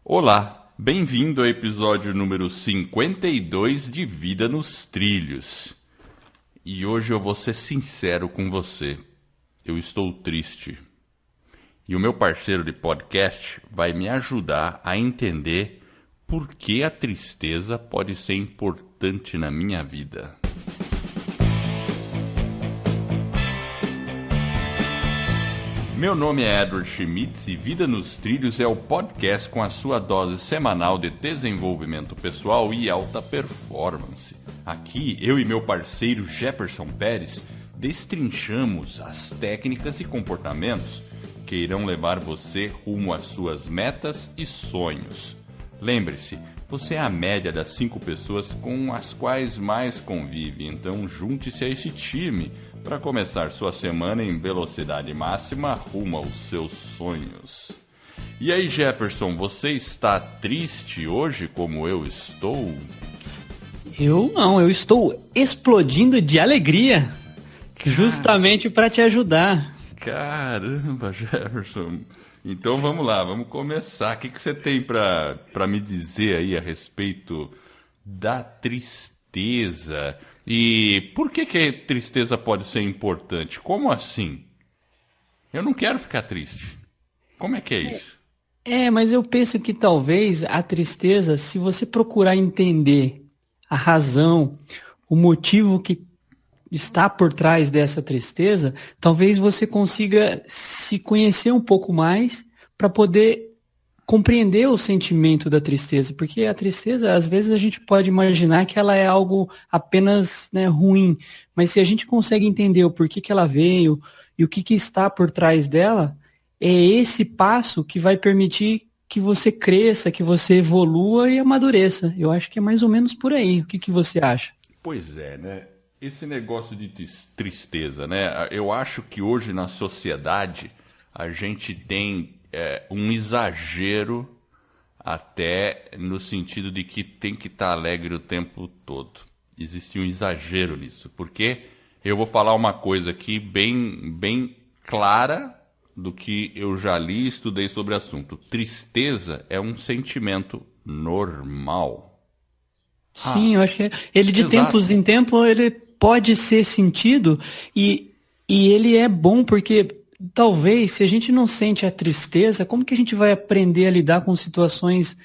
Olá, bem-vindo ao episódio número 52 de Vida nos Trilhos. E hoje eu vou ser sincero com você, eu estou triste. E o meu parceiro de podcast vai me ajudar a entender por que a tristeza pode ser importante na minha vida. Meu nome é Edward Schmitz e Vida nos Trilhos é o podcast com a sua dose semanal de desenvolvimento pessoal e alta performance. Aqui, eu e meu parceiro Jefferson Pérez destrinchamos as técnicas e comportamentos que irão levar você rumo às suas metas e sonhos. Lembre-se, você é a média das 5 pessoas com as quais mais convive, então junte-se a esse time para começar sua semana em velocidade máxima rumo aos seus sonhos. E aí, Jefferson, você está triste hoje como eu estou? Eu não, eu estou explodindo de alegria, justamente para te ajudar. Caramba, Jefferson. Então vamos lá, vamos começar. O que você tem para me dizer aí a respeito da tristeza? E por que a tristeza pode ser importante? Como assim? Eu não quero ficar triste. Como é que é isso? Mas eu penso que talvez a tristeza, se você procurar entender a razão, o motivo que está por trás dessa tristeza, talvez você consiga se conhecer um pouco mais para poder compreender o sentimento da tristeza, porque a tristeza, às vezes a gente pode imaginar que ela é algo apenas, ruim, mas se a gente consegue entender o porquê que ela veio e o que está por trás dela, é esse passo que vai permitir que você cresça, que você evolua e amadureça. Eu acho que é mais ou menos por aí. O que você acha? Pois é, né? Esse negócio de tristeza, né? Eu acho que hoje na sociedade a gente tem um exagero até no sentido de que tem que estar alegre o tempo todo. Existe um exagero nisso, porque eu vou falar uma coisa aqui bem clara do que eu já li e estudei sobre o assunto. Tristeza é um sentimento normal. Sim, eu acho que ele de exato. tempos em tempos ele pode ser sentido e ele é bom porque talvez se a gente não sente a tristeza, como que a gente vai aprender a lidar com situações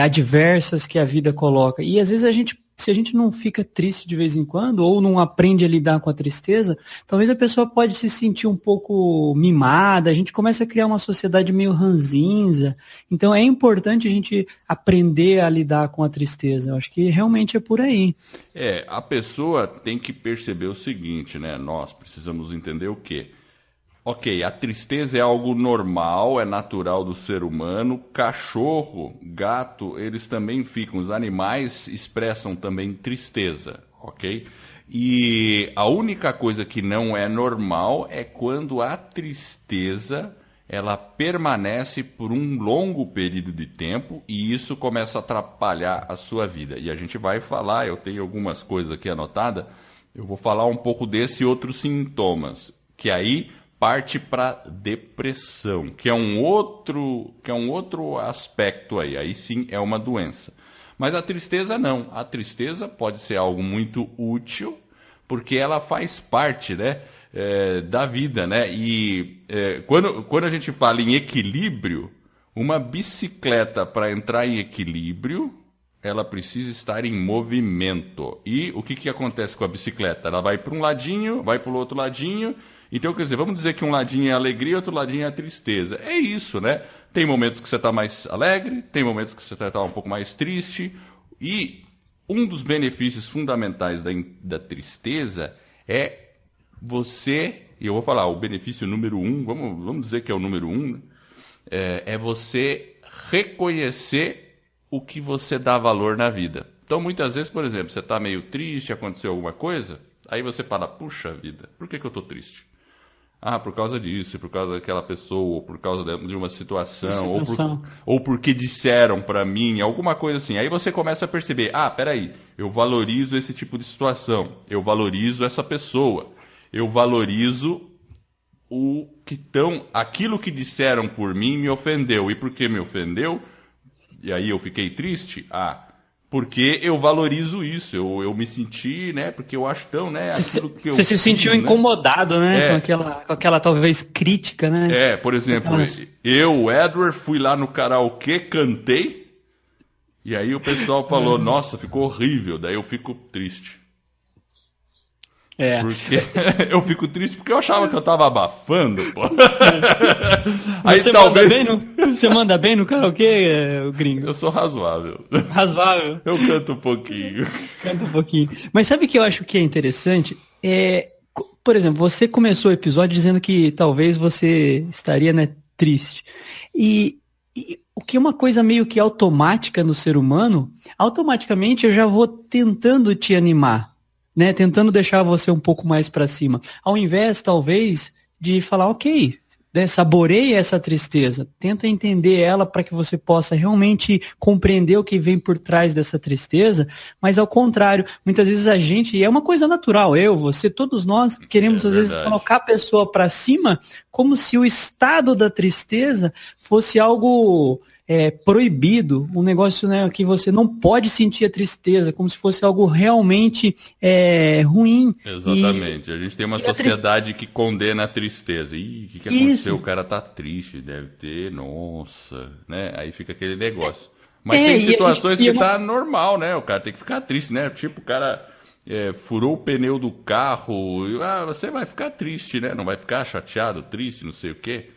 adversas que a vida coloca? E às vezes se a gente não fica triste de vez em quando ou não aprende a lidar com a tristeza, talvez a pessoa pode se sentir um pouco mimada, a gente começa a criar uma sociedade meio ranzinza. Então é importante a gente aprender a lidar com a tristeza. Eu acho que realmente é por aí. A pessoa tem que perceber o seguinte, né? Nós precisamos entender o quê? Ok, a tristeza é algo normal, é natural do ser humano. Cachorro, gato, eles também ficam. Os animais expressam também tristeza, ok? E a única coisa que não é normal é quando a tristeza ela permanece por um longo período de tempo e isso começa a atrapalhar a sua vida. E a gente vai falar, eu tenho algumas coisas aqui anotadas, eu vou falar um pouco desse e outros sintomas, que aí parte para depressão, que é um outro aspecto aí sim é uma doença. Mas a tristeza não, a tristeza pode ser algo muito útil, porque ela faz parte, né, da vida, né? E quando a gente fala em equilíbrio, uma bicicleta para entrar em equilíbrio, ela precisa estar em movimento. E o que acontece com a bicicleta? Ela vai para um ladinho, vai para o outro ladinho. Então, quer dizer, vamos dizer que um ladinho é alegria e outro ladinho é tristeza. É isso, né? Tem momentos que você está mais alegre, tem momentos que você está um pouco mais triste. E um dos benefícios fundamentais da tristeza é você, e eu vou falar o benefício número 1, vamos dizer que é o número 1, né? É você reconhecer o que você dá valor na vida. Então, muitas vezes, por exemplo, você está meio triste, aconteceu alguma coisa, aí você fala, puxa vida, por que eu estou triste? Por causa disso, por causa daquela pessoa, ou por causa de uma situação, ou porque disseram pra mim, alguma coisa assim. Aí você começa a perceber, peraí, eu valorizo esse tipo de situação, eu valorizo essa pessoa, eu valorizo aquilo que disseram por mim me ofendeu. E por que me ofendeu? E aí eu fiquei triste? Porque eu valorizo isso, eu me senti, né, porque eu acho tão, né, aquilo que eu Você se sentiu incomodado, né, com aquela talvez crítica, né? Por exemplo, eu, Edward, fui lá no karaokê, cantei, e aí o pessoal falou, nossa, ficou horrível, daí eu fico triste. Porque eu fico triste porque eu achava que eu tava abafando, pô. Aí você talvez... Você manda bem no karaokê, gringo? Eu sou razoável. Razoável? Eu canto um pouquinho. Canta um pouquinho. Mas sabe o que eu acho que é interessante? Por exemplo, você começou o episódio dizendo que talvez você estaria, né, triste. E o que é uma coisa meio que automática no ser humano, automaticamente eu já vou tentando te animar. Né, tentando deixar você um pouco mais para cima, ao invés, talvez, de falar, ok, né, saboreie essa tristeza, tenta entender ela para que você possa realmente compreender o que vem por trás dessa tristeza, mas ao contrário, muitas vezes a gente, e é uma coisa natural, você, todos nós, queremos às vezes colocar a pessoa para cima, como se o estado da tristeza fosse algo... proibido, um negócio, né, que você não pode sentir a tristeza, como se fosse algo realmente ruim. Exatamente. A gente tem uma sociedade que condena a tristeza. Ih, o que aconteceu? Isso. O cara tá triste, deve ter, nossa, né? Aí fica aquele negócio. Mas tem situações que tá normal, né? O cara tem que ficar triste, né? Tipo, o cara furou o pneu do carro, você vai ficar triste, né? Não vai ficar chateado, triste, não sei o quê.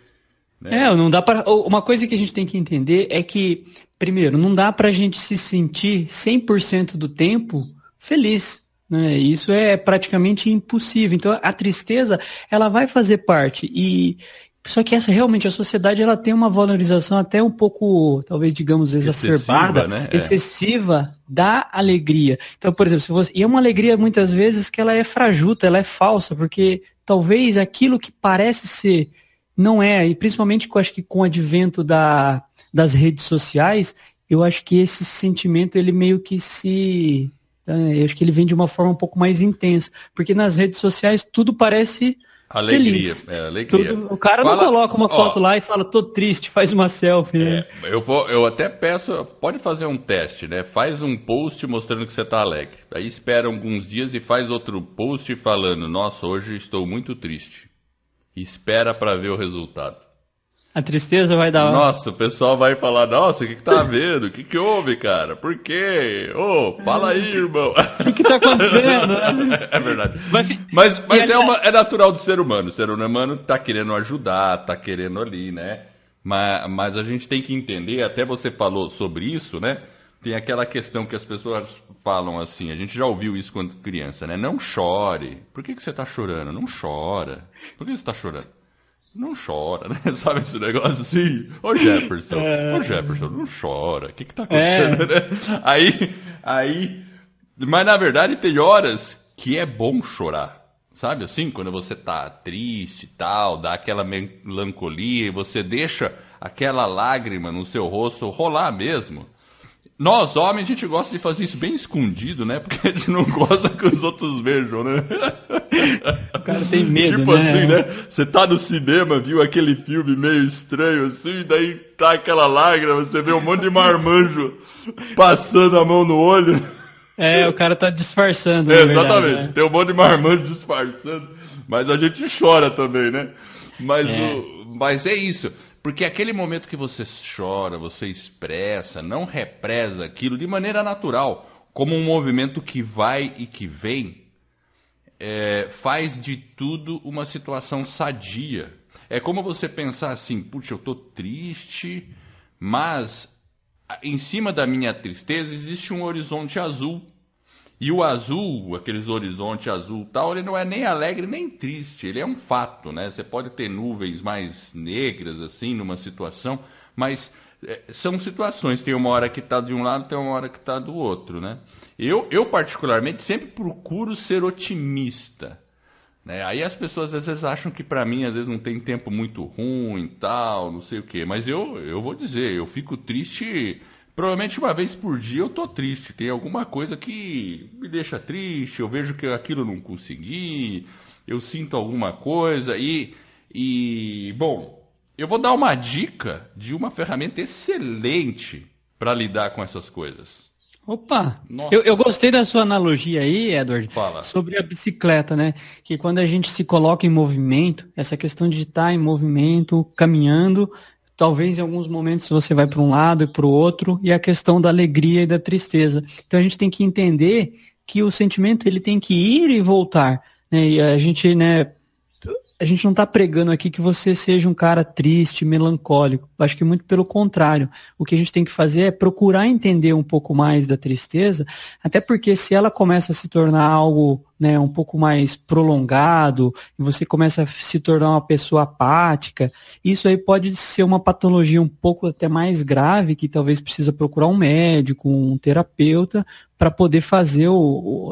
Não dá para. Uma coisa que a gente tem que entender é que, primeiro, não dá para a gente se sentir 100% do tempo feliz. Né? Isso é praticamente impossível. Então, a tristeza, ela vai fazer parte. Só que realmente a sociedade ela tem uma valorização até um pouco, talvez, digamos, exacerbada, excessiva da alegria. Então, por exemplo, e é uma alegria muitas vezes que ela é frajuta, ela é falsa, porque talvez aquilo que parece ser não é, e principalmente eu acho que com o advento das redes sociais, eu acho que esse sentimento ele meio que eu acho que ele vem de uma forma um pouco mais intensa, porque nas redes sociais tudo parece alegria, feliz. Alegria. O cara não coloca uma foto lá e fala, tô triste, faz uma selfie, né? Eu até peço, pode fazer um teste, né? Faz um post mostrando que você tá alegre. Aí espera alguns dias e faz outro post falando, nossa, hoje estou muito triste. Espera para ver o resultado. A tristeza vai dar... Nossa, o pessoal vai falar, nossa, o que tá vendo? O que houve, cara? Por quê? Fala aí, irmão. O que tá acontecendo? É verdade. Mas é natural do ser humano. O ser humano tá querendo ajudar, tá querendo ali, né? Mas a gente tem que entender, até você falou sobre isso, né? Tem aquela questão que as pessoas falam assim, a gente já ouviu isso quando criança, né? Não chore. Por que você tá chorando? Não chora. Por que você tá chorando? Não chora, né? Sabe esse negócio assim? Ô Jefferson, não chora. O que tá acontecendo, né? Mas na verdade tem horas que é bom chorar. Sabe assim? Quando você tá triste e tal, dá aquela melancolia e você deixa aquela lágrima no seu rosto rolar mesmo. Nós, homens, a gente gosta de fazer isso bem escondido, né? Porque a gente não gosta que os outros vejam, né? O cara tem medo, tipo assim, né? Você tá no cinema, viu aquele filme meio estranho, assim, daí tá aquela lágrima, você vê um monte de marmanjo passando a mão no olho. O cara tá disfarçando. Exatamente, verdade, né? Tem um monte de marmanjo disfarçando, mas a gente chora também, né? Mas é isso. Porque aquele momento que você chora, você expressa, não represa aquilo de maneira natural, como um movimento que vai e que vem, faz de tudo uma situação sadia. É como você pensar assim, puxa, eu tô triste, mas em cima da minha tristeza existe um horizonte azul. E o azul, aqueles horizontes azul tal, ele não é nem alegre nem triste, ele é um fato, né? Você pode ter nuvens mais negras, assim, numa situação, mas são situações, tem uma hora que está de um lado, tem uma hora que está do outro, né? Eu particularmente, sempre procuro ser otimista, né? Aí as pessoas às vezes acham que para mim, às vezes não tem tempo muito ruim tal, não sei o quê, mas eu vou dizer, eu fico triste... Provavelmente uma vez por dia eu tô triste, tem alguma coisa que me deixa triste, eu vejo que aquilo não consegui, eu sinto alguma coisa bom, eu vou dar uma dica de uma ferramenta excelente para lidar com essas coisas? Opa, Nossa. eu gostei da sua analogia aí, Edward, Fala. sobre a bicicleta, né? Que quando a gente se coloca em movimento, essa questão de estar em movimento, caminhando, talvez em alguns momentos você vai para um lado e para o outro, e a questão da alegria e da tristeza. Então a gente tem que entender que o sentimento ele tem que ir e voltar, né? E a gente, né? A gente não está pregando aqui que você seja um cara triste, melancólico. Acho que muito pelo contrário. O que a gente tem que fazer é procurar entender um pouco mais da tristeza, até porque se ela começa a se tornar algo, né, um pouco mais prolongado, e você começa a se tornar uma pessoa apática, isso aí pode ser uma patologia um pouco até mais grave, que talvez precisa procurar um médico, um terapeuta, para poder fazer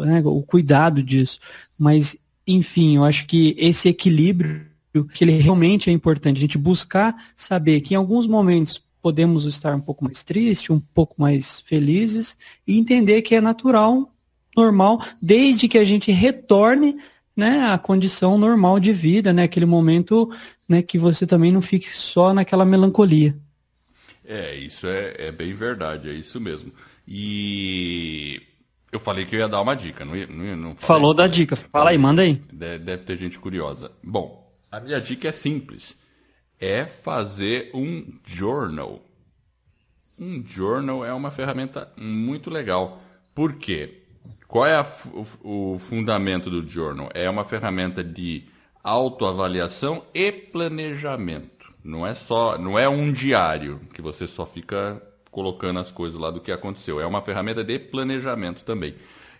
né, o cuidado disso. Mas enfim, eu acho que esse equilíbrio, que ele realmente é importante, a gente buscar saber que em alguns momentos podemos estar um pouco mais tristes, um pouco mais felizes, e entender que é natural, normal, desde que a gente retorne, né, à condição normal de vida, né, aquele momento, né, que você também não fique só naquela melancolia. Isso é bem verdade, é isso mesmo. E eu falei que eu ia dar uma dica, não falei, Falou da dica. Fala aí, manda aí. Deve ter gente curiosa. Bom, a minha dica é simples. É fazer um journal. Um journal é uma ferramenta muito legal. Por quê? Qual é o fundamento do journal? É uma ferramenta de autoavaliação e planejamento. Não é um diário que você só fica colocando as coisas lá do que aconteceu. É uma ferramenta de planejamento também.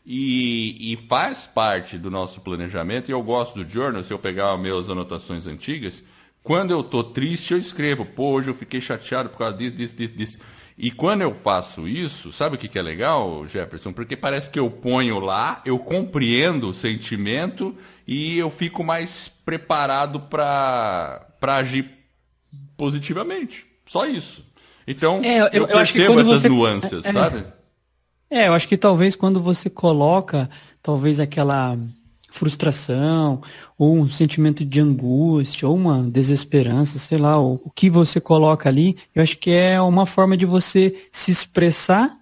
E faz parte do nosso planejamento, e eu gosto do journal, se eu pegar as minhas anotações antigas, quando eu tô triste eu escrevo, hoje eu fiquei chateado por causa disso. E quando eu faço isso, sabe o que é legal, Jefferson? Porque parece que eu ponho lá, eu compreendo o sentimento e eu fico mais preparado para agir positivamente. Só isso. Então, eu percebo essas nuances, sabe? Eu acho que talvez quando você coloca, talvez aquela frustração, ou um sentimento de angústia, ou uma desesperança, sei lá, o que você coloca ali, eu acho que é uma forma de você se expressar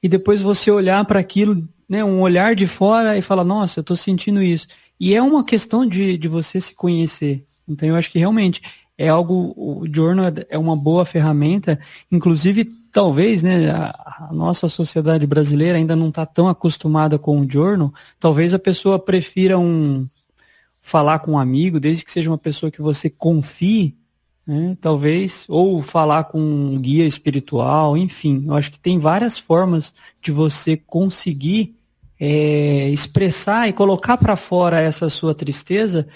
e depois você olhar para aquilo, né, um olhar de fora e falar, nossa, eu estou sentindo isso. E é uma questão de você se conhecer. Então eu acho que realmente é algo, o journal é uma boa ferramenta, inclusive talvez, né, a nossa sociedade brasileira ainda não está tão acostumada com o journal, talvez a pessoa prefira falar com um amigo, desde que seja uma pessoa que você confie, né, talvez, ou falar com um guia espiritual, enfim, eu acho que tem várias formas de você conseguir expressar e colocar para fora essa sua tristeza,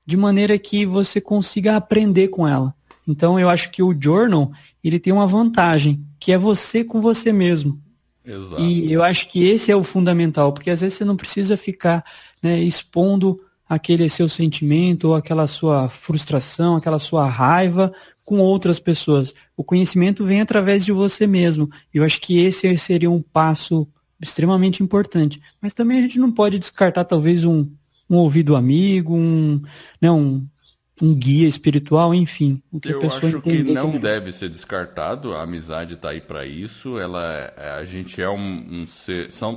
de maneira que você consiga aprender com ela. Então eu acho que o journal, ele tem uma vantagem, que é você com você mesmo. Exato. E eu acho que esse é o fundamental, porque às vezes você não precisa ficar, né, expondo aquele seu sentimento, ou aquela sua frustração, aquela sua raiva com outras pessoas. O conhecimento vem através de você mesmo. E eu acho que esse seria um passo extremamente importante. Mas também a gente não pode descartar talvez um ouvido amigo, um guia espiritual, enfim. O que eu a pessoa acho que não também deve ser descartado, a amizade está aí para isso, a gente é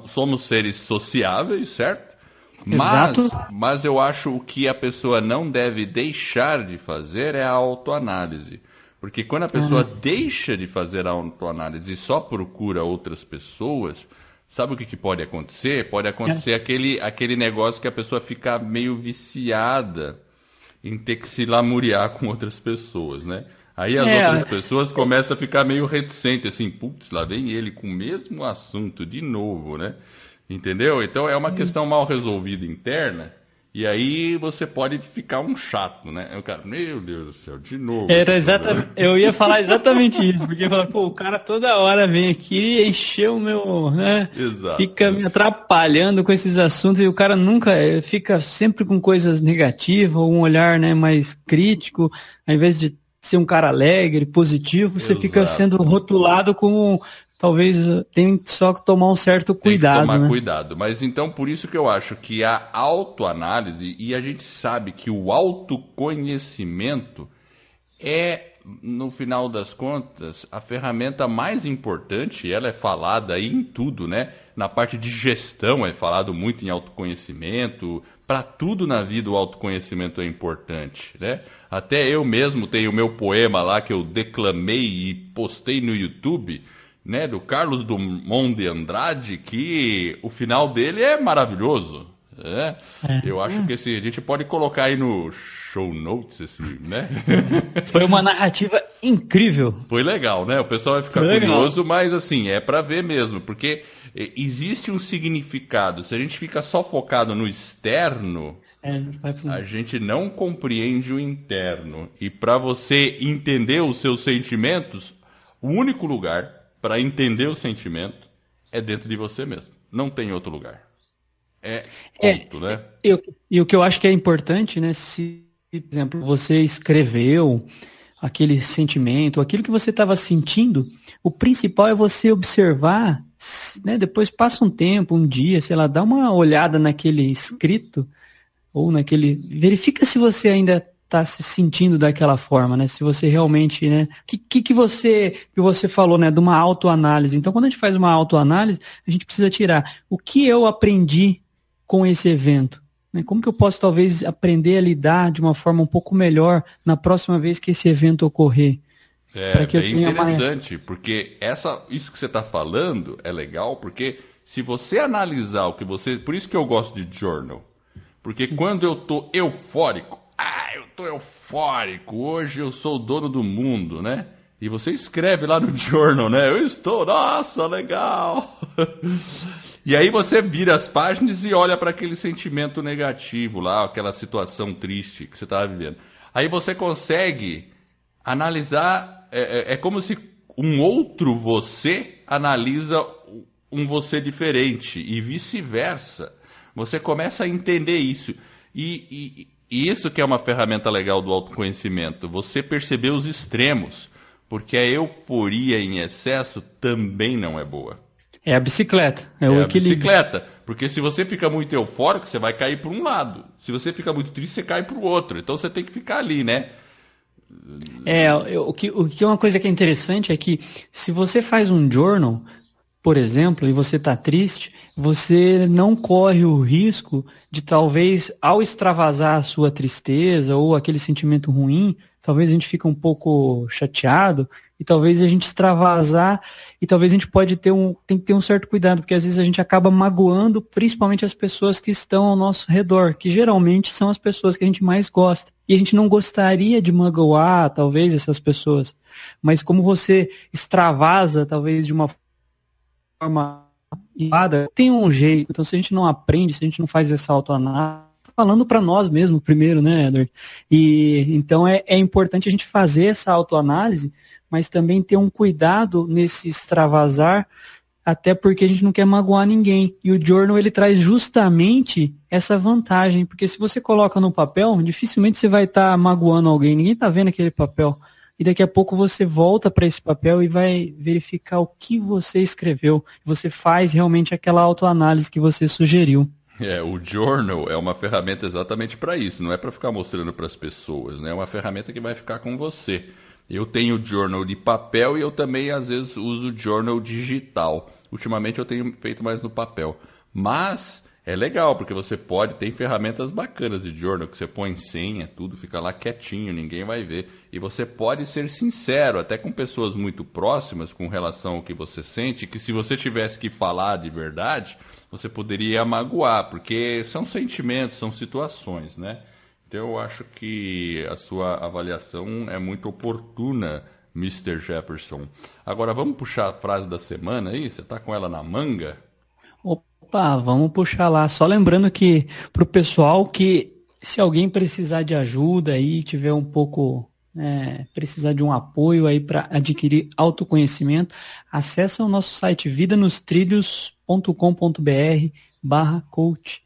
somos seres sociáveis, certo? Exato. Mas eu acho o que a pessoa não deve deixar de fazer é a autoanálise. Porque quando a pessoa deixa de fazer a autoanálise e só procura outras pessoas, sabe o que pode acontecer? Pode acontecer aquele negócio que a pessoa fica meio viciada em ter que se lamuriar com outras pessoas, né? Aí as outras pessoas começam a ficar meio reticentes, assim, putz, lá vem ele com o mesmo assunto de novo, né? Entendeu? Então é uma questão mal resolvida interna, e aí você pode ficar um chato, né? Eu, cara, meu Deus do céu, de novo. Eu ia falar exatamente isso, porque o cara toda hora vem aqui e encheu o meu, né? Exato. Fica me atrapalhando com esses assuntos e o cara nunca fica sempre com coisas negativas, ou um olhar, né, mais crítico, ao invés de ser um cara alegre, positivo, você fica sendo rotulado como talvez tem só que tomar um certo cuidado. Tem que tomar né? cuidado. Mas então, por isso que eu acho que a autoanálise, e a gente sabe que o autoconhecimento é no final das contas, a ferramenta mais importante, ela é falada aí em tudo, né? Na parte de gestão é falado muito em autoconhecimento. Para tudo na vida o autoconhecimento é importante, né? Até eu mesmo tenho o meu poema lá que eu declamei e postei no YouTube, né? Do Carlos Drummond de Andrade, que o final dele é maravilhoso. Eu acho que a gente pode colocar aí no show notes, né? Foi uma narrativa incrível. Foi legal, né? O pessoal vai ficar curioso, mas assim, é para ver mesmo, porque existe um significado. Se a gente fica só focado no externo, a gente não compreende o interno. E para você entender os seus sentimentos, o único lugar para entender o sentimento é dentro de você mesmo. Não tem outro lugar. Ponto, né? E o que eu acho que é importante, né? Se, por exemplo, você escreveu aquele sentimento, aquilo que você estava sentindo, o principal é você observar, né? Depois passa um tempo, um dia, sei lá, dá uma olhada naquele escrito, ou naquele. Verifica se você ainda está se sentindo daquela forma, né? Se você realmente, né? Que você falou, né? De uma autoanálise. Então, quando a gente faz uma autoanálise, a gente precisa tirar o que eu aprendi com esse evento, né? Como que eu posso talvez aprender a lidar de uma forma um pouco melhor na próxima vez que esse evento ocorrer? É bem interessante, porque isso que você está falando é legal, porque se você analisar o que você... Por isso que eu gosto de journal. Porque quando eu tô eufórico, hoje eu sou o dono do mundo, né? E você escreve lá no journal, né? Eu estou, nossa, legal! E aí você vira as páginas e olha para aquele sentimento negativo lá, aquela situação triste que você estava vivendo. Aí você consegue analisar, é como se um outro você analisa um você diferente e vice-versa. Você começa a entender isso. E isso que é uma ferramenta legal do autoconhecimento. Você perceber os extremos. Porque a euforia em excesso também não é boa. É a bicicleta. É o equilíbrio. Bicicleta. Porque se você fica muito eufórico, você vai cair para um lado. Se você fica muito triste, você cai para o outro. Então você tem que ficar ali, né? O que é uma coisa que é interessante é que se você faz um journal, por exemplo, e você está triste, você não corre o risco de talvez, ao extravasar a sua tristeza ou aquele sentimento ruim, talvez a gente fique um pouco chateado e talvez a gente extravasar e talvez a gente tem que ter um certo cuidado, porque às vezes a gente acaba magoando principalmente as pessoas que estão ao nosso redor, que geralmente são as pessoas que a gente mais gosta. E a gente não gostaria de magoar, talvez, essas pessoas. Mas como você extravasa, talvez, de uma forma errada, tem um jeito. Então, se a gente não aprende, se a gente não faz essa autoanálise, falando para nós mesmos primeiro, né, Edward? E então é importante a gente fazer essa autoanálise, mas também ter um cuidado nesse extravasar, até porque a gente não quer magoar ninguém. E o journal, ele traz justamente essa vantagem, porque se você coloca no papel, dificilmente você vai estar magoando alguém, ninguém está vendo aquele papel. E daqui a pouco você volta para esse papel e vai verificar o que você escreveu. Você faz realmente aquela autoanálise que você sugeriu. O journal é uma ferramenta exatamente para isso, não é para ficar mostrando para as pessoas, né? É uma ferramenta que vai ficar com você. Eu tenho journal de papel e eu também às vezes uso journal digital. Ultimamente eu tenho feito mais no papel, mas é legal porque você tem ferramentas bacanas de journal que você põe senha, tudo fica lá quietinho, ninguém vai ver. E você pode ser sincero, até com pessoas muito próximas com relação ao que você sente, que se você tivesse que falar de verdade, você poderia magoar, porque são sentimentos, são situações, né? Então eu acho que a sua avaliação é muito oportuna, Mr. Jefferson. Agora vamos puxar a frase da semana aí? Você está com ela na manga? Opa, vamos puxar lá. Só lembrando que para o pessoal que se alguém precisar de ajuda aí, tiver um pouco... precisar de um apoio aí para adquirir autoconhecimento, acessa o nosso site vidanostrilhos.com.br/coach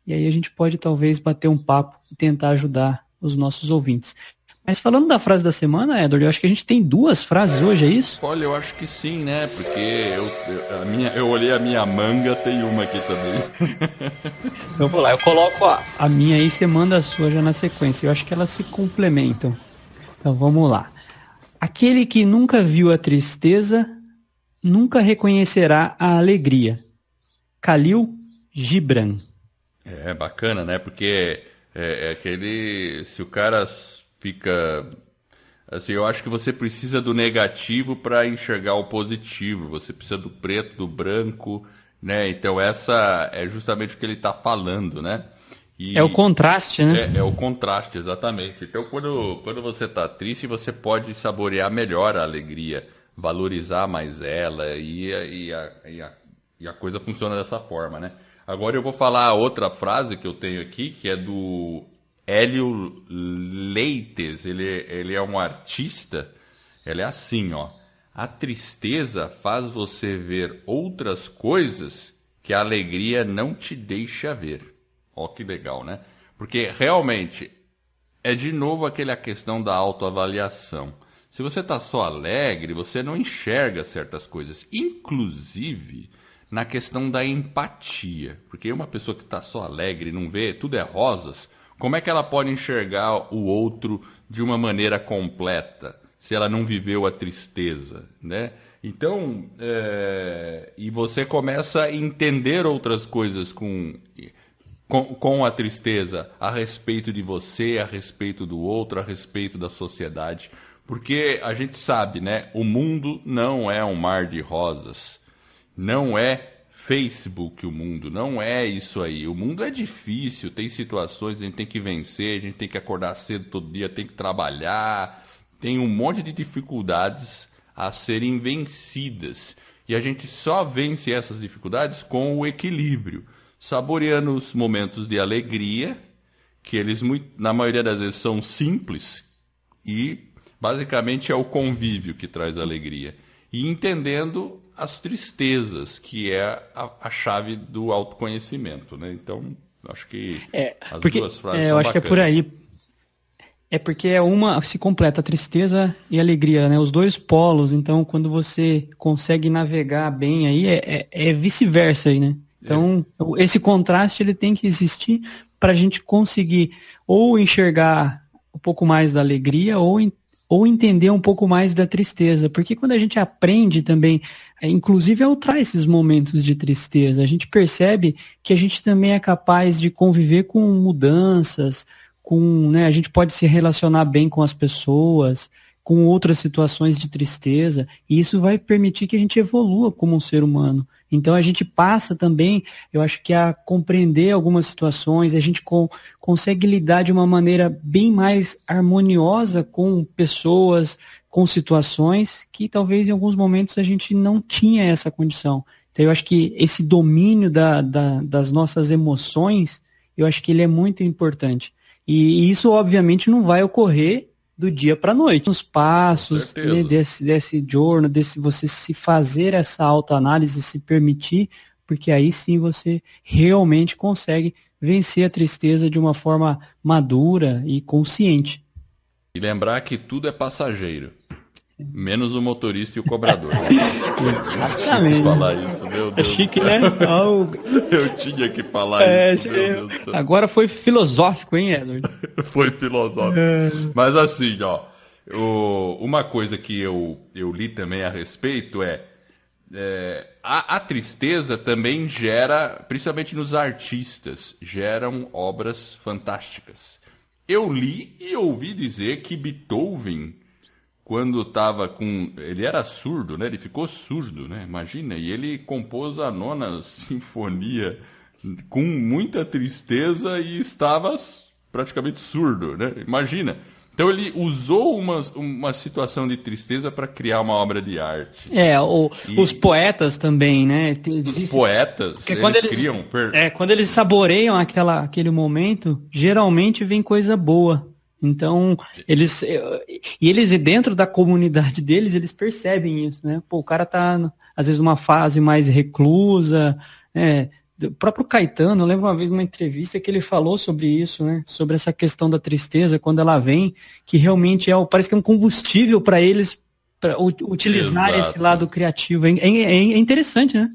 e aí a gente pode talvez bater um papo e tentar ajudar os nossos ouvintes. Mas falando da frase da semana, Edward, eu acho que a gente tem 2 frases hoje, é isso? Olha, eu acho que sim, né? Porque eu olhei a minha manga, tem uma aqui também. Então vou lá, eu coloco a minha aí, você manda a sua já na sequência. Eu acho que elas se complementam. Então vamos lá. Aquele que nunca viu a tristeza, nunca reconhecerá a alegria. Khalil Gibran. É bacana, né? Porque é aquele. Se o cara fica. Assim, eu acho que você precisa do negativo para enxergar o positivo. Você precisa do preto, do branco, né? Então, essa é justamente o que ele está falando, né? E é o contraste, né? É o contraste, exatamente. Então, quando você está triste, você pode saborear melhor a alegria, valorizar mais ela, e a coisa funciona dessa forma, né? Agora eu vou falar outra frase que eu tenho aqui, que é do Hélio Leites. Ele é um artista. Ele é assim, ó. A tristeza faz você ver outras coisas que a alegria não te deixa ver. Ó, que legal, né? Porque realmente é de novo aquela questão da autoavaliação. Se você está só alegre, você não enxerga certas coisas. Inclusive na questão da empatia. Porque uma pessoa que está só alegre e não vê, tudo é rosas, como é que ela pode enxergar o outro de uma maneira completa, se ela não viveu a tristeza, né? Então, e você começa a entender outras coisas com a tristeza, a respeito de você, a respeito do outro, a respeito da sociedade. Porque a gente sabe, né? O mundo não é um mar de rosas. Não é Facebook o mundo, não é isso aí. O mundo é difícil, tem situações, a gente tem que vencer, a gente tem que acordar cedo todo dia, tem que trabalhar, tem um monte de dificuldades a serem vencidas. E a gente só vence essas dificuldades com o equilíbrio, saboreando os momentos de alegria, que eles, na maioria das vezes, são simples, e basicamente é o convívio que traz alegria. E entendendo as tristezas, que é a chave do autoconhecimento, né? Então, acho que as duas frases eu são acho bacanas. Que é por aí. É porque uma se completa a tristeza e a alegria, né? Os dois polos. Então, quando você consegue navegar bem aí, é vice-versa aí, né? Então, esse contraste ele tem que existir para a gente conseguir ou enxergar um pouco mais da alegria ou entender um pouco mais da tristeza. Porque quando a gente aprende também, inclusive ao trazer esses momentos de tristeza, a gente percebe que a gente também é capaz de conviver com mudanças, né, a gente pode se relacionar bem com as pessoas, com outras situações de tristeza, e isso vai permitir que a gente evolua como um ser humano. Então a gente passa também, eu acho que a compreender algumas situações, a gente consegue lidar de uma maneira bem mais harmoniosa com pessoas, com situações que talvez em alguns momentos a gente não tinha essa condição. Então eu acho que esse domínio das nossas emoções, eu acho que ele é muito importante. E isso obviamente não vai ocorrer do dia para a noite. Os passos, né, desse journal, desse você se fazer essa autoanálise, se permitir, porque aí sim você realmente consegue vencer a tristeza de uma forma madura e consciente. E lembrar que tudo é passageiro, menos o motorista e o cobrador. Exatamente. Falar isso, meu Deus. É chique, né? Eu tinha que falar isso, meu Deus do céu. Agora foi filosófico, hein, Edward? Foi filosófico. Mas assim, ó, uma coisa que eu li também a respeito a tristeza também gera, principalmente nos artistas, geram obras fantásticas. Eu li e ouvi dizer que Beethoven, quando estava ele era surdo, né? Ele ficou surdo, né? Imagina, e ele compôs a 9ª Sinfonia com muita tristeza e estava praticamente surdo, né? Imagina. Então ele usou uma situação de tristeza para criar uma obra de arte. Os poetas também, né? Os poetas, eles criam... quando eles saboreiam aquele momento, geralmente vem coisa boa. Então, eles dentro da comunidade deles, eles percebem isso, né? Pô, o cara tá, às vezes, numa fase mais reclusa, né? O próprio Caetano, eu lembro uma vez numa entrevista que ele falou sobre isso, né? Sobre essa questão da tristeza, quando ela vem, que realmente parece que é um combustível para eles pra utilizar esse lado criativo. É interessante, né?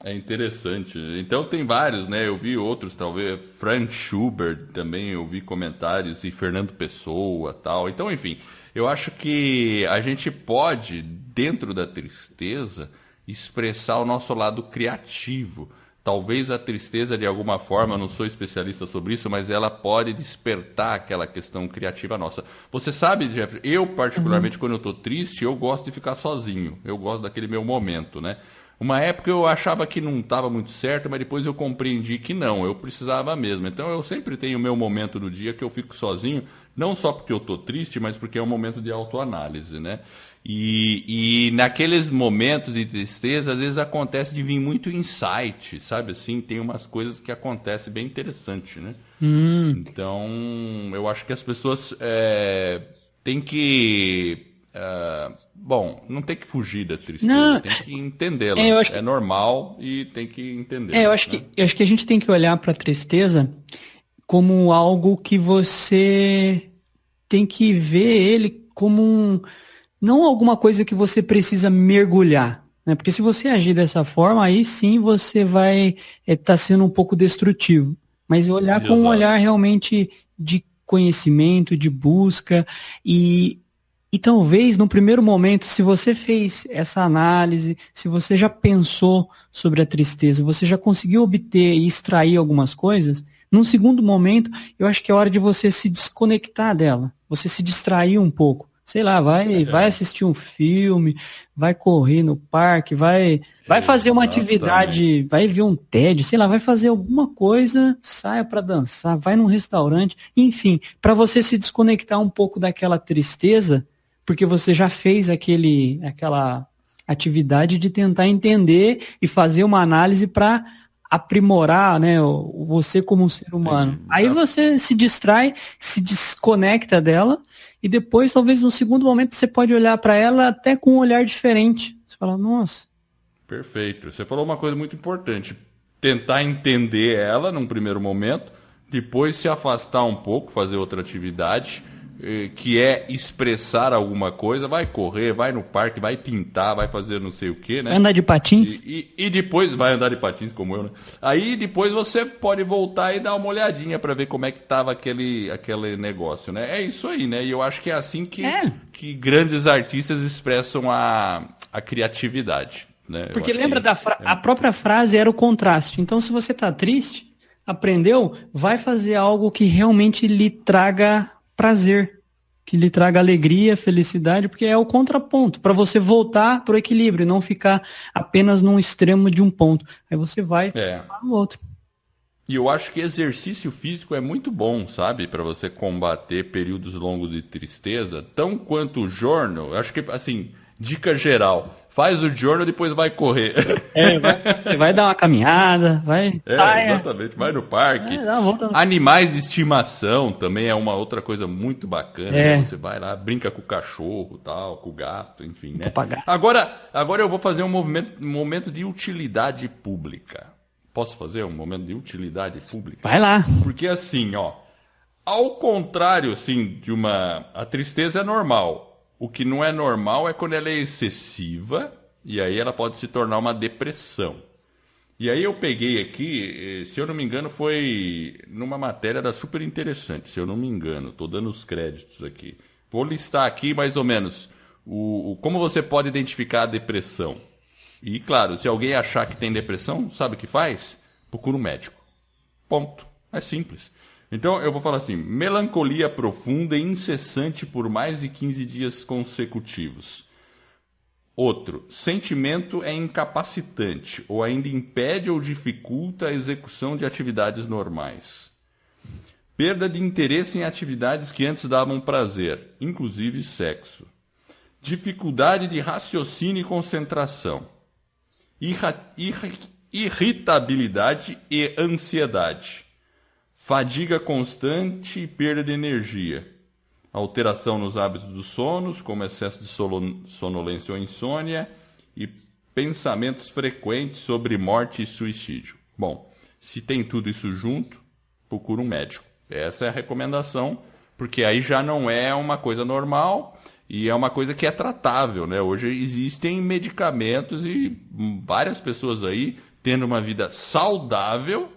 É interessante. Então tem vários, né? Eu vi outros, talvez Franz Schubert também, eu vi comentários, e Fernando Pessoa, tal. Então, enfim, Eu acho que a gente pode, dentro da tristeza, expressar o nosso lado criativo. Talvez a tristeza, de alguma forma, eu não sou especialista sobre isso, mas ela pode despertar aquela questão criativa nossa. Você sabe, Jeff, eu particularmente, quando eu estou triste, eu gosto de ficar sozinho. Eu gosto daquele meu momento, né? Uma época eu achava que não estava muito certo, mas depois eu compreendi que não, eu precisava mesmo. Então eu sempre tenho o meu momento do dia que eu fico sozinho, não só porque eu estou triste, mas porque é um momento de autoanálise, né? E naqueles momentos de tristeza, às vezes acontece de vir muito insight, sabe? Assim, tem umas coisas que acontecem bem interessantes, né? Então, eu acho que as pessoas têm que... bom, não tem que fugir da tristeza, Não, tem que entendê-la. eu acho que, É normal e tem que entender. eu acho né? eu acho que a gente tem que olhar para a tristeza como algo que você tem que ver ele como não alguma coisa que você precisa mergulhar, né? Porque se você agir dessa forma, aí sim você vai estar sendo um pouco destrutivo. Mas olhar com um Exato. olhar realmente de conhecimento, de busca e talvez no primeiro momento, se você fez essa análise, se você já pensou sobre a tristeza, você já conseguiu obter e extrair algumas coisas, num segundo momento, eu acho que é hora de você se desconectar dela, você se distrair um pouco. Sei lá, vai assistir um filme, vai correr no parque, vai fazer uma Exatamente. atividade, vai ver um TED, sei lá, vai fazer alguma coisa, saia para dançar, vai num restaurante, enfim, para você se desconectar um pouco daquela tristeza, porque você já fez aquela atividade de tentar entender e fazer uma análise para aprimorar, né, você como um ser humano. Entendi. Aí você se distrai, se desconecta dela e depois, talvez no segundo momento, você pode olhar para ela até com um olhar diferente. Você fala, nossa. Perfeito. Você falou uma coisa muito importante. Tentar entender ela num primeiro momento, depois se afastar um pouco, fazer outra atividade, que é expressar alguma coisa, vai correr, vai no parque, vai pintar, vai fazer não sei o quê, Vai né? andar de patins? E depois vai andar de patins como eu, né? Aí depois você pode voltar e dar uma olhadinha para ver como é que estava aquele negócio, né? É isso aí, né? E eu acho que é assim É, que grandes artistas expressam a criatividade, né? Eu porque acho lembra que a própria frase era o contraste. Então, se você está triste, aprendeu, vai fazer algo que realmente lhe traga prazer, que lhe traga alegria, felicidade, porque é o contraponto, para você voltar para o equilíbrio, e não ficar apenas num extremo de um ponto. Aí você vai é. para o outro. E eu acho que exercício físico é muito bom, sabe? Para você combater períodos longos de tristeza, tão quanto o journal. Eu acho que, assim, dica geral. Faz o journal, depois vai correr. Você vai dar uma caminhada, vai. Exatamente. Vai no parque. Dá uma volta. Animais de estimação também é uma outra coisa muito bacana, né? É, Você vai lá, brinca com o cachorro, tal, com o gato, enfim, né? papagaio. Agora eu vou fazer um momento de utilidade pública. Posso fazer um momento de utilidade pública? Vai lá. Porque assim, ó, ao contrário, assim, a tristeza é normal. O que não é normal é quando ela é excessiva e aí ela pode se tornar uma depressão. E aí eu peguei aqui, se eu não me engano, foi numa matéria da Super Interessante, se eu não me engano, estou dando os créditos aqui. Vou listar aqui mais ou menos como você pode identificar a depressão. E claro, se alguém achar que tem depressão, sabe o que faz? Procura um médico. Ponto. É simples. Então eu vou falar assim: melancolia profunda e incessante por mais de 15 dias consecutivos. Outro, sentimento é incapacitante ou ainda impede ou dificulta a execução de atividades normais. Perda de interesse em atividades que antes davam prazer, inclusive sexo. Dificuldade de raciocínio e concentração. Irritabilidade e ansiedade. Fadiga constante e perda de energia. Alteração nos hábitos dos sonos, como excesso de sonolência ou insônia, e pensamentos frequentes sobre morte e suicídio. Bom, se tem tudo isso junto, procura um médico. Essa é a recomendação, porque aí já não é uma coisa normal e é uma coisa que é tratável, né? Hoje existem medicamentos e várias pessoas aí tendo uma vida saudável,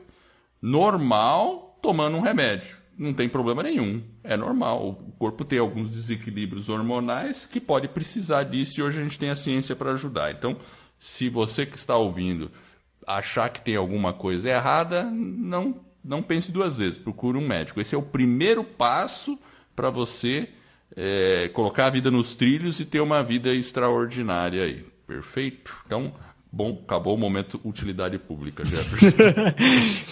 normal, tomando um remédio. não tem problema nenhum, é normal. O corpo tem alguns desequilíbrios hormonais que pode precisar disso e hoje a gente tem a ciência para ajudar. Então, se você que está ouvindo achar que tem alguma coisa errada, não pense duas vezes, procure um médico. Esse é o primeiro passo para você colocar a vida nos trilhos e ter uma vida extraordinária aí. Perfeito? Então, bom, acabou o momento utilidade pública, Jefferson.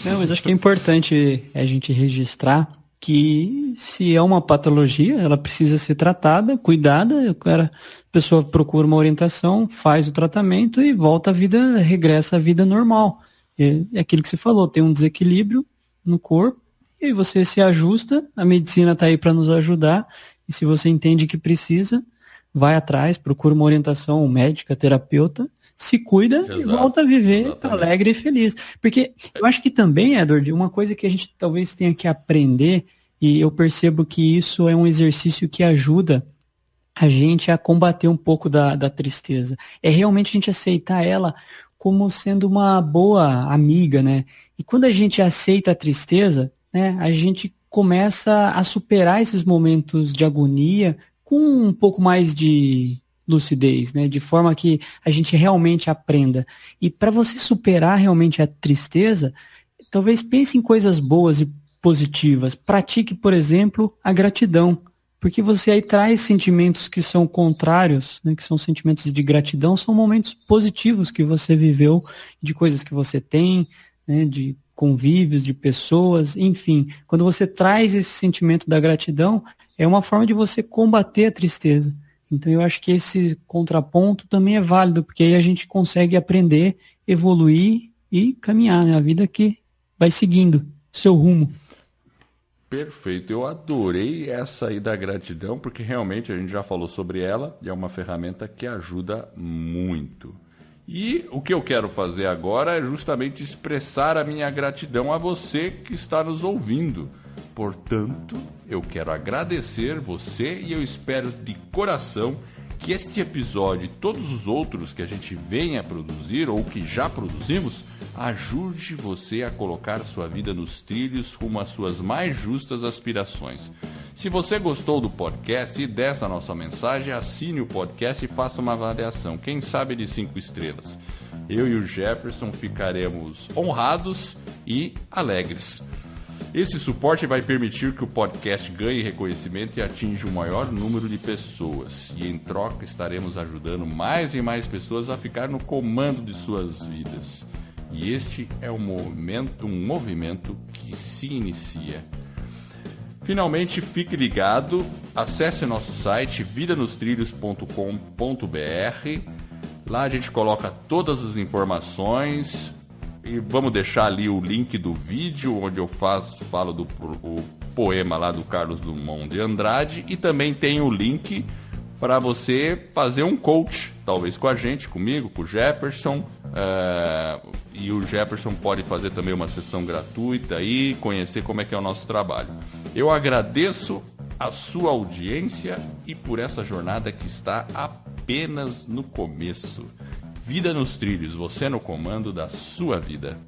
Não, mas acho que é importante a gente registrar que se é uma patologia, ela precisa ser tratada, cuidada, a pessoa procura uma orientação, faz o tratamento e volta à vida, regressa à vida normal. É aquilo que você falou, tem um desequilíbrio no corpo e aí você se ajusta, a medicina está aí para nos ajudar e se você entende que precisa, vai atrás, procura uma orientação médica, terapeuta, se cuida. Exato. E volta a viver exatamente. Alegre e feliz. Porque eu acho que também, Edward, uma coisa que a gente talvez tenha que aprender, e eu percebo que isso é um exercício que ajuda a gente a combater um pouco da tristeza. É realmente a gente aceitar ela como sendo uma boa amiga, né? E quando a gente aceita a tristeza, né, a gente começa a superar esses momentos de agonia com um pouco mais de lucidez, né? De forma que a gente realmente aprenda. E para você superar realmente a tristeza, talvez pense em coisas boas e positivas. Pratique, por exemplo, a gratidão. Porque você aí traz sentimentos que são contrários, né? Que são sentimentos de gratidão, são momentos positivos que você viveu, de coisas que você tem, né? De convívios, de pessoas, enfim. Quando você traz esse sentimento da gratidão, é uma forma de você combater a tristeza. Então eu acho que esse contraponto também é válido, porque aí a gente consegue aprender, evoluir e caminhar, né? A vida que vai seguindo seu rumo. Perfeito, eu adorei essa aí da gratidão, porque realmente a gente já falou sobre ela e é uma ferramenta que ajuda muito. E o que eu quero fazer agora é justamente expressar a minha gratidão a você que está nos ouvindo. Portanto, eu quero agradecer você e eu espero de coração que este episódio e todos os outros que a gente venha a produzir ou que já produzimos ajude você a colocar sua vida nos trilhos rumo às suas mais justas aspirações. Se você gostou do podcast e dessa nossa mensagem, assine o podcast e faça uma avaliação, quem sabe de 5 estrelas. Eu e o Jefferson ficaremos honrados e alegres. Esse suporte vai permitir que o podcast ganhe reconhecimento e atinja o maior número de pessoas. E em troca estaremos ajudando mais e mais pessoas a ficar no comando de suas vidas. E este é um movimento que se inicia. Finalmente, fique ligado, acesse nosso site vidanostrilhos.com.br. Lá a gente coloca todas as informações e vamos deixar ali o link do vídeo onde eu falo do poema lá do Carlos Drummond de Andrade e também tem o link para você fazer um coach, talvez com a gente, comigo, com o Jefferson, e o Jefferson pode fazer também uma sessão gratuita e conhecer como é que é o nosso trabalho. Eu agradeço a sua audiência e por essa jornada que está apenas no começo. Vida nos trilhos, você no comando da sua vida.